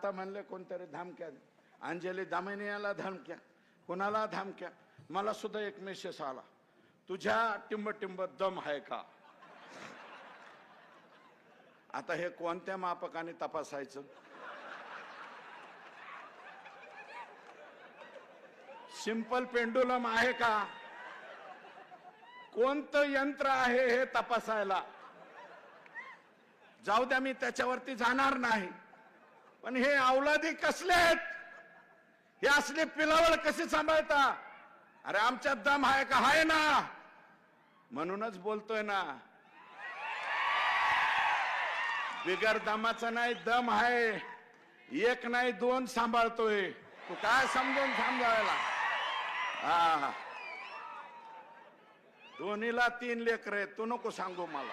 आता म्हणले कोणतरी धमक्या, अंजली दामिनीला धमक्या, कोणाला धमक्या. मला सुद्धा एक मेसेज आला, तुझ्या टिंब टिंब दम आहे का. आता हे कोणत्या मापकाने तपासायचं. सिंपल पेंडुलम आहे का, कोणतं यंत्र आहे हे तपासायला. जाऊ द्या, मी त्याच्यावरती जाणार नाही. पण हे औलादी कसले आहेत, हे असले पिलावळ कशी सांभाळता. अरे आमच्यात दम आहे का, आहे ना, म्हणूनच बोलतोय ना. बिगर दमाचा नाही, दम आहे. एक नाही दोन सांभाळतोय. तू काय समजून सांभाळायला. हा, दोन्हीला 3 लेकर आहेत, तू नको सांगू मला.